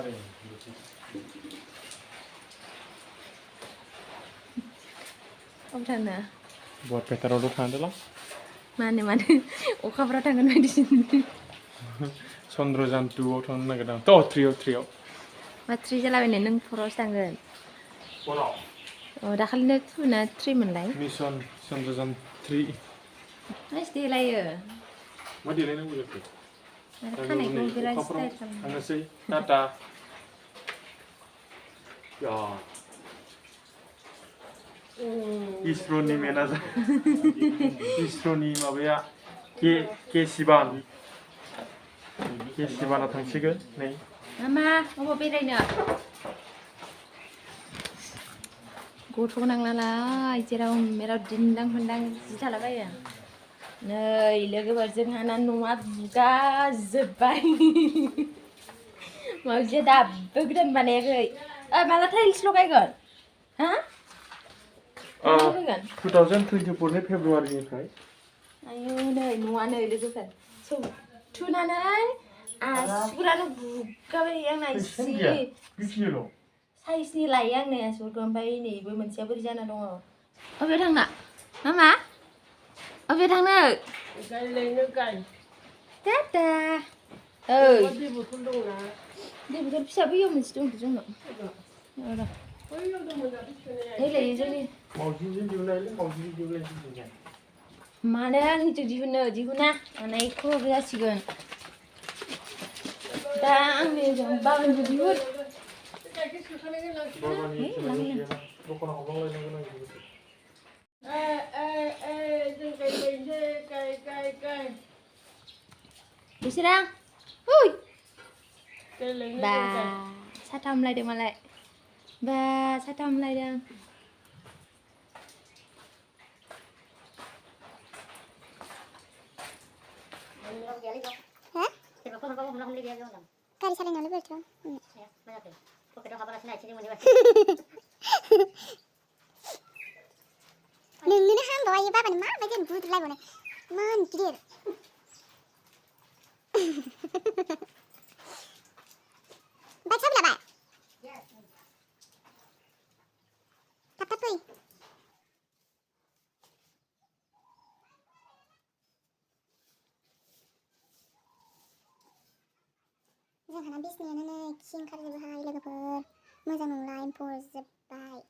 अब थांनो buat petar udah handal lah mana अखाफ्रा थांगोन बायदिसिना Sondrajan 2 थांनो नागिरदों थ' 3 मा 3 जालाबायनाय नों 4आवसो थांगोन 4 अ दाखालिनो 2 ना 3 मोनलाय मिशन Sondrajan 3 नाइस देलायो मा देलायनांगौ जाखो आरो खानायखौ बिराद स्टाइल खालामो थांनोसै टाटा या इसर'नि मेनेजार इसर'नि माबाया के सिबाना थांसिगोन नै मामा अबाव बेरायनो गथ' गोनां नालाय जेराव मेराव दिन्दां मोन्दां जि थालाबायो नै लोगोफोर जोंहाना न'आ गुगाजोब्बाय मावजिया दाबो गोदान बानायाखै माला टाइल्स लगायगोन हा 2024 नि फेब्रुवारिनिफ्राय आयौ नै न'आ नै लोगोफोर थुनानै आसुगुरानो गुगाबाय आंना एसे साइजनि लायो आंनो आसुगुरखौ ओमफ्राय नैबो मोनसेया बोरै जाना दङ अबे थांना मामा अबे थांनो गाय टाटा ओइ दै बथल दंना दै बथल फिसा बैयाव मोनसे दं जोंनाव नैलाय जोंनि मावजिजों दिहुनलाय मानो आंनिजों दिहुना आंनायखौ जासिगोन दा आंनिजों बाबानिजों दिहुन बिसोरा बा साथाम लायदों मालाय बा साथाम लायदों गारि सालायनानै बेरथ'आ नोंनोनो हामबाय बाबानो माबायदि बुद्रुलायबावनाय मान गिदिर बाइक साबलाबाय थाब थाब फै जोंहाना बिसनायानो नै खि ओंखारजोबोहाय लोगोफोर मोजां नंला एम्फौ जोब्बाय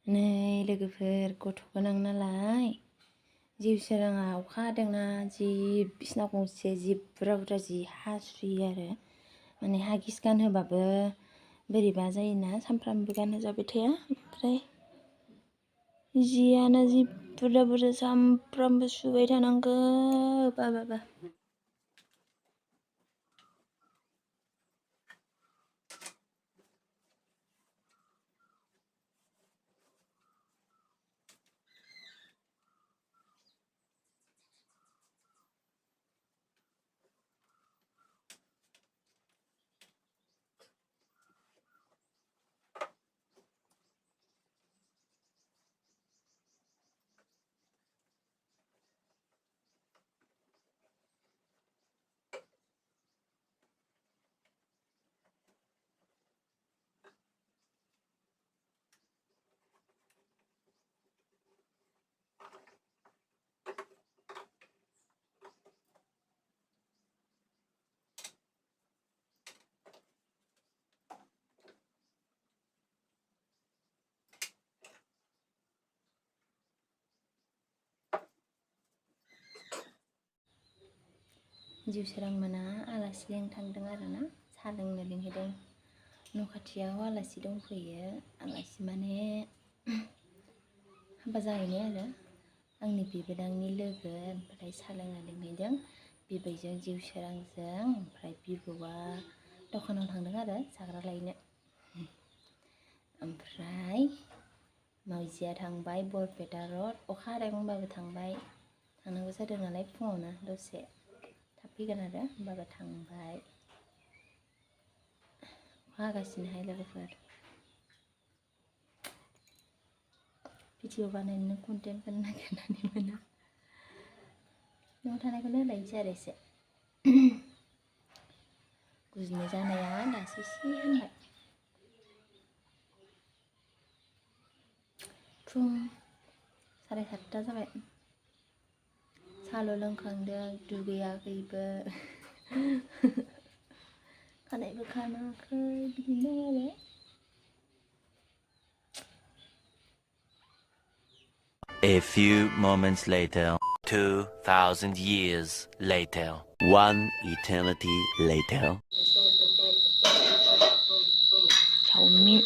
नै लोगोफोर गथ' गोनां नालाय जिउ सोराङा अखा हादोंना जि बिसना गंसे जि बुरजा जि हासुयो आरो माने हागिस गानहोबाबो बोरैबा जायोना सानफ्रामबो गानहोजाबाय थाया ओमफ्राय जियानो जि बुरजा सानफ्रामबो सुबाय थानांगौ बा जिउ सोरां मोना आलासि लिंनो थांदों आरोना साहा लोंनो लिंहैदों न' खाथियाव आलासि दंफैयो आलासि माने हाबा जाहैनाय आरो आंनि बिबोनांनि लोगो ओमफ्राय साहा लोंनो लिंहैदों बिबैजों जिउ सोरांजों ओमफ्राय बिबौआ दखानाव थांदों आरो जाग्रा लायनो ओमफ्राय मावजिया थांबाय बरपेटा रड अखा हादोंबाबो थांबाय थांनांगौ जादों नालाय फुङावनो दसे थाब फैगोन आरो होमबाबो थांबाय अखा हागासिनोहाय लोगोफोर भिडिअ बानायनो कन्टेन्टफोर नागिरनानै मोना न'आव थानायखौनो होलायनोसै आरो एसे गुजिनाय जानाया दासो एसे हामबाय। फुं 7:30 जाबाय। साल' लोंखांदों, दुगैयाखैबो। खानायबो खानाखै, बिदिनो आरो। A few moments later, 2,000 years later, one eternity later. Chowmein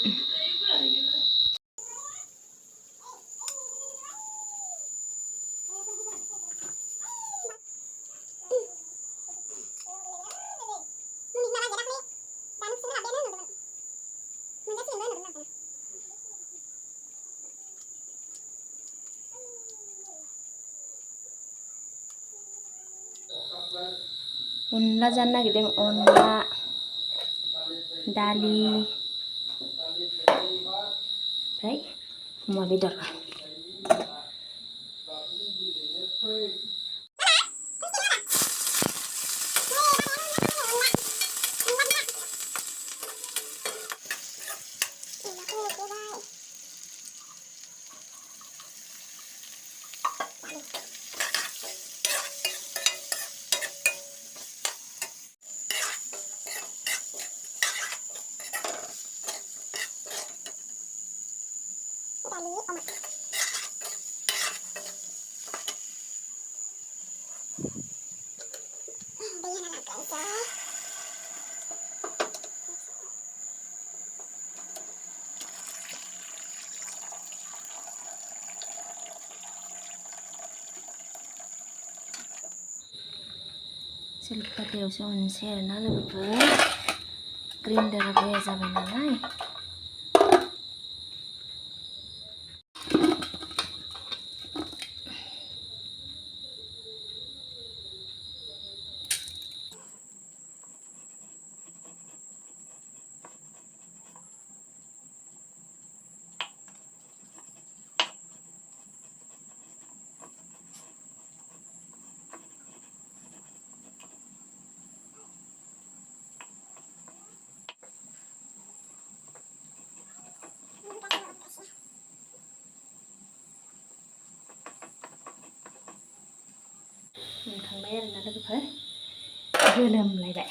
onla जानो नागिरदों, onla दालि ओमफ्राय अमा बेदर। सिलपाथायावसो उनसै आरोना लोगोफोर। ग्राइन्डारा बया जाबाय नालाय। मोनखांबाय आरोना लोगोफोर। गोलोमलायबाय।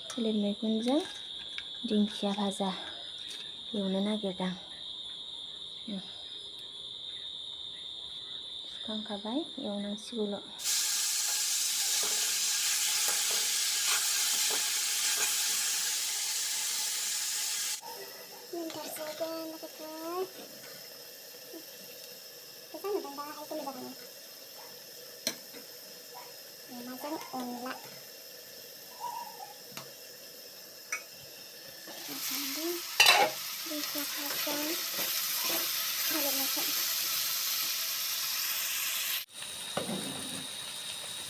थालिर मैखुनजों दिंखिया भाजा एवनो नागिरदां। सुखांखाबाय, एवनांसिगौल'। onla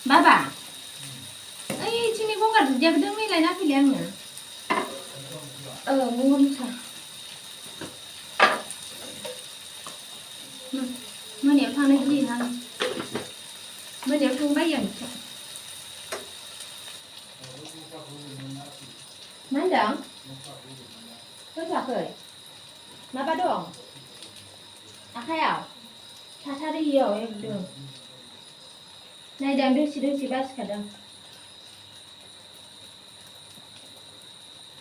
Baba, sini gonggar dudia bedeng nih lain apa liangnya? Bisa. Mana yang tanah gini hang? Mana yang tunggu bayang? Mandang? Berapa? Napa dong? Akayau? Tasari iyo ekdom. Nay dang dosi bas kadang.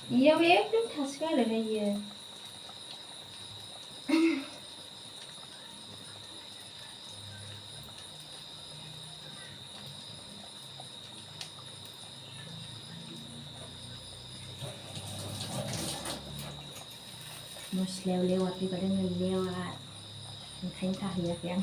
Iya ekdom tas kali iya. Mus lewat daripada ngelewat. Makanya tahiyat yang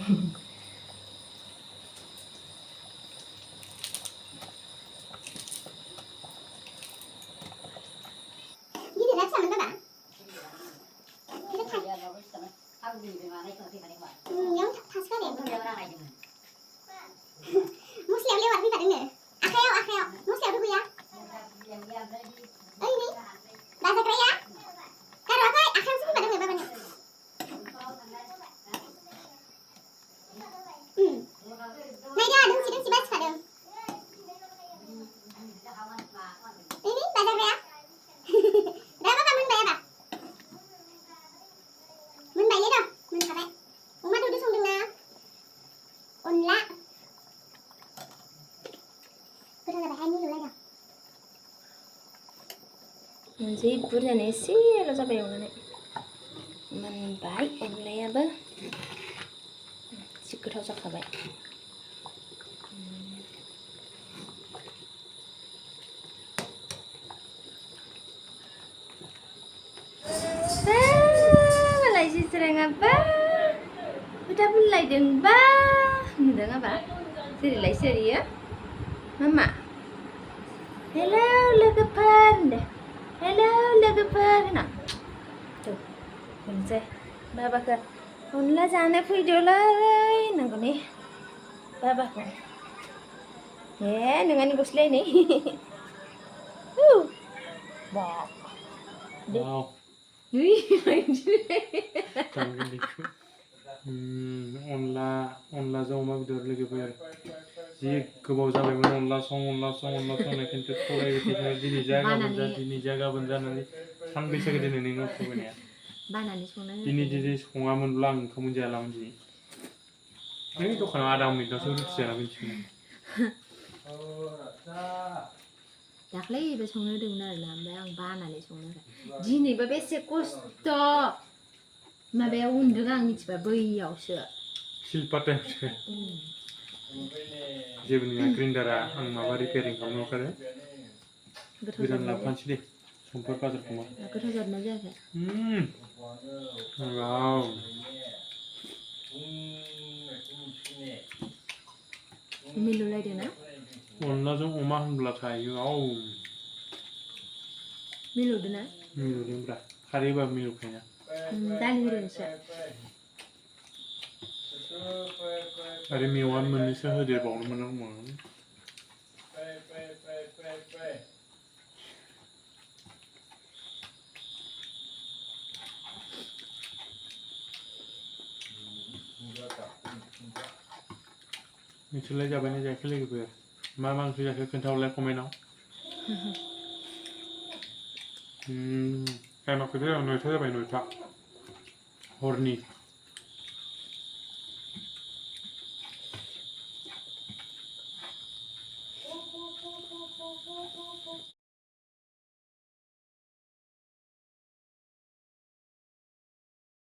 जि बुरजानो एसेल' जाबाय एवनानै मोनबाय अनलायाबो जि गोथाव जाखाबाय मालाय जज्राङाबा खोथा बुंलायदोंबा होनदों आबा सोरलाय सोरियो मामा हेलौ लोगोफोर होनदो हेलौ लोगोफोर होना होनसै बाबाखौ अनला जानो फैदोलै होननांगौ ने बाबाखौ ए नोंहानि गस्लाया नै बा दे अनलाजों अमा बेदर लोगोफोर जि गोबाव जाबायमोन अनला संनाय खिन्थु फरायबाय दिनै जा गाबोन जानानै सानबैसो गोदो नोङो फरायनाया बानानै संना दिनै सङामोनब्ला आं ओंखाम मोनजायालामोन दिनै नै दखानाव आधा मिनिटावसो रुथि जाना फैनोसै दाख्लैबो संनो होदोंमोन आरोना ओमफ्राय आं बानानै संनो दिनैबा बेसे खस्थ' माबायाव उन्दुं आं मिथिबा बैयावसो सिलपातायावसो जेबो नङा ग्रिन्डारा आं माबा रिपेयारिं खालामनो हरखादों गोदान लाबोफानोसै दे समफोर बाजारखौमा गोथाव जादोंना जायाखै वाव मिलौलायदों ना अनलाजों अमा होनब्लाथाय वाव मिलौदों ना मिलौदोंब्रा खारै होबाबो मिलौखायोना दालि होदोंसो आरो मेवा मोननैसो होदेरबावनो मोननांगौमोन नोंसोरलाय जाबायना जायाखै लोगोफोर मा ओंख्रि जाखो खोन्थाहरलाय कमेन्टआव टाइमा खोथा 9टा जाबाय 9टा हरनि